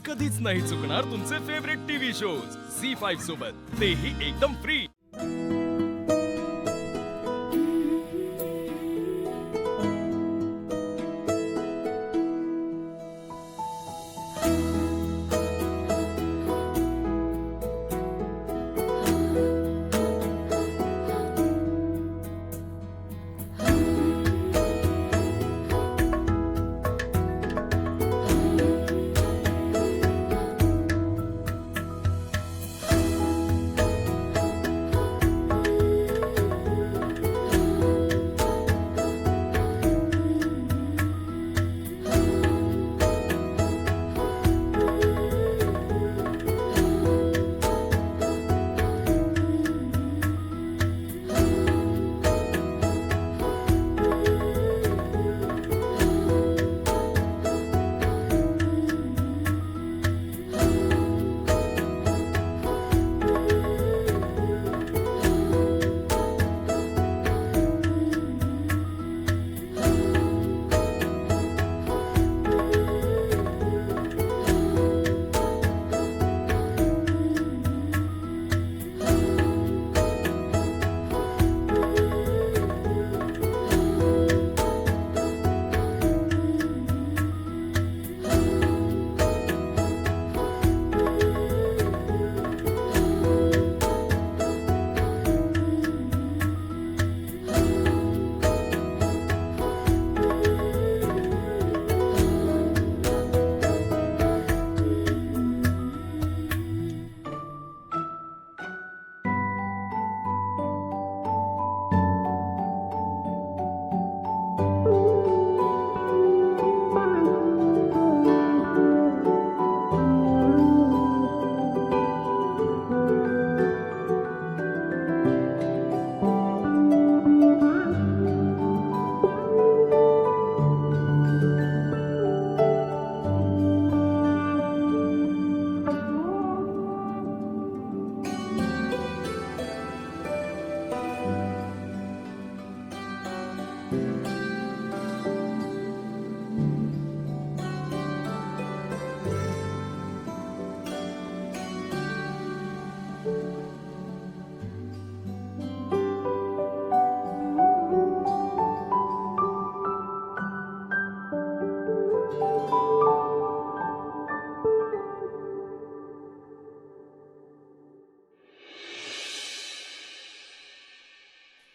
कधीच नाही चुकणार तुमचे फेवरेट टीव्ही शोज झी5 सोबत, तेही एकदम फ्री।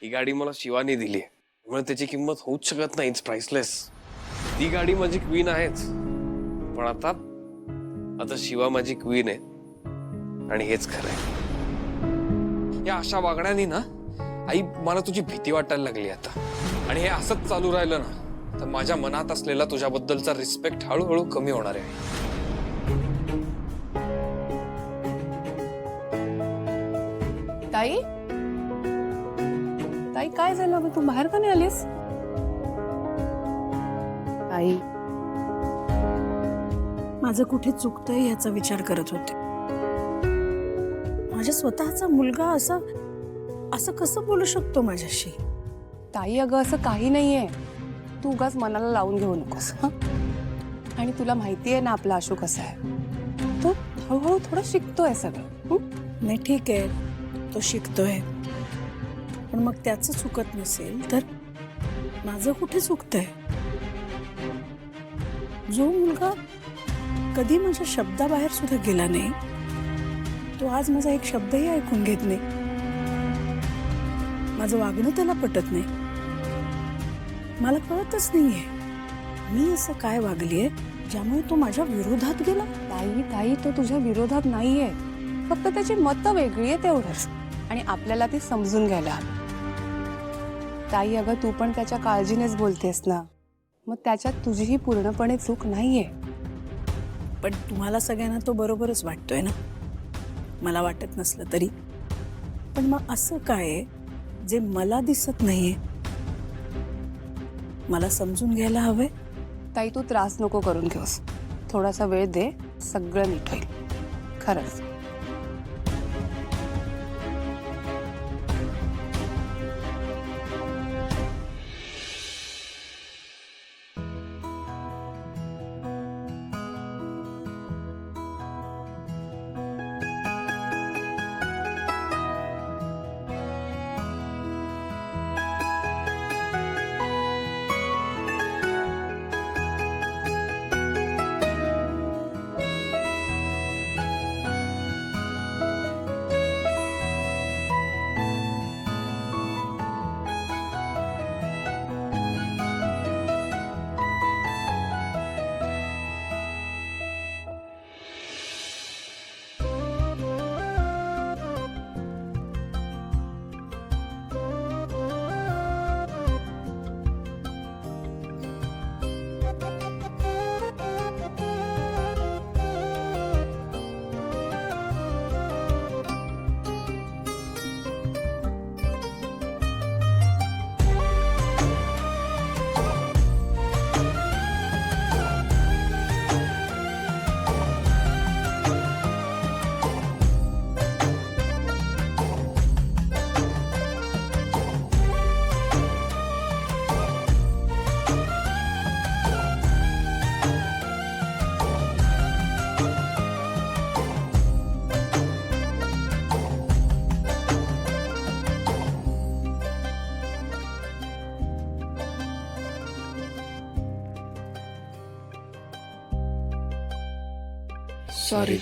ही गाडी मला शिवानी दिली, त्यामुळे त्याची किंमत होऊच शकत नाही, इट्स प्राइसलेस। ती गाडी माझी क्वीन आहेच, पण आता शिवा माझी क्वीन आहे, आणि हेच खरं आहे। या अशा वागण्यानी ना आई मला तुझी भीती वाटायला लागली आता, आणि हे असंच चालू राहिलं ना तर माझ्या मनात असलेला तुझ्याबद्दलचा रिस्पेक्ट हळूहळू कमी होणार आहे। ताई ताई काय झालं, तू बाहेर का नाही आलीस? ताई माझं कुठे चुकतंय याचा विचार करत होते। माझ्या स्वतःचा मुलगा असं कसं बोलू शकतो माझ्याशी? ताई अगं असं काही नाहीये, तू उगाच मनाला लावून घेऊ नकोस हं? आणि तुला माहिती आहे ना आपला आशू कसा आहे, तो हळूहळू थोडं शिकतोय सगळं। नाही ठीक आहे, तो शिकतोय, पण मग त्याचं चुकत नसेल तर माझं कुठे चुकतंय? जो मुलगा कधी माझ्या शब्दाबाहेर सुद्धा गेला नाही, तो आज माझा एक शब्दही ऐकून घेत नाही, माझं वागणं त्याला पटत नाही। मला कळतच नाहीये मी असं काय वागलीये ज्यामुळे तो माझ्या विरोधात गेला। ताई तो तुझ्या विरोधात नाहीये, फक्त त्याची मतं वेगळी आहे तेवढंच, आणि आपल्याला ती समजून घ्यायला हवी। ताई अगं तू पण त्याच्या काळजीनेच बोलतेस ना, मग त्याच्यात तुझीही पूर्णपणे चूक नाहीये। पण तुम्हाला सगळ्यांना तो बरोबरच वाटतोय ना, मला वाटत नसलं तरी। पण मग असं काय जे मला दिसत नाहीये? मला समजून घ्यायला हवंय। ताई तू त्रास नको करून घेऊस, थोडासा वेळ दे, सगळं नीट होईल खरंच। सॉरी.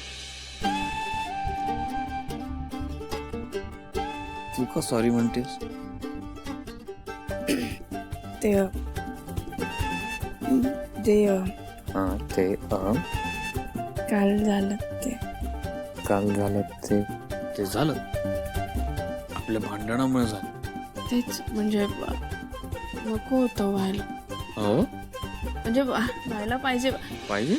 तू का सॉरी म्हणतेस? ते ते हा ते काल झालं ते. काल झालं ते झालं. आपल्या भांडणामुळे झालं. तेच म्हणजे नको होतं व्हायला. हो म्हणजे व्हायला पाहिजे. पाहिजे.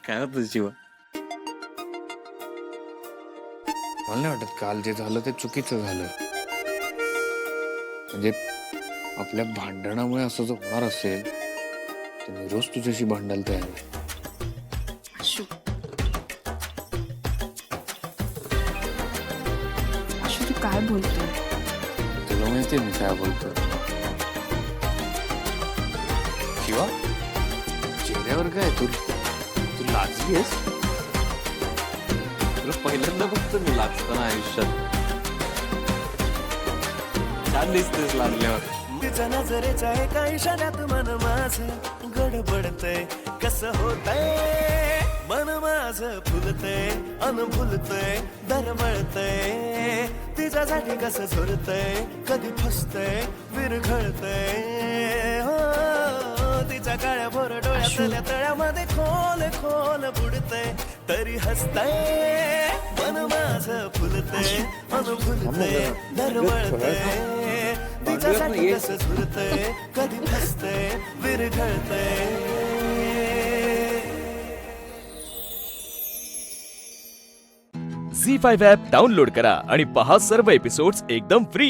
काय होतं शिवा? मला नाही वाटत काल जे झालं ते चुकीचं झालं. म्हणजे आपल्या भांडणामुळे असं जर होणार असेल तर मी रोज तुझ्याशी भांडायला तयार आहे. आशू आशू तू काय बोलतोय? तुला माहितीये मी काय बोलतो? शिवा चेहऱ्यावर काय तू लाजली आहेस? तुला पहिल्यांदा बघतो मी लाजताना आयुष्यात. छान दिसतेस लाजल्यावर. तिच्या नजरेच्या एका इशाऱ्यात मन माझं गडबडतय. कसं होतंय मन माझं फुलतय अनुभुलतय दरवळतय. तिच्यासाठी कसं झुरतय कधी फसतय विरघळतय. हो तिच्या काळ्या भोर डोळ्यातल्या तळ्यामध्ये खोल खोल बुडतय तरी हसतय. मन माझं फुलतय अनुभुलतय दरवळतय. तिच्यासाठी कसं झुरतय कधी फसतय विरघळतय. झी 5 ॲप डाउनलोड करा आणि पहा सर्व एपिसोड्स एकदम फ्री.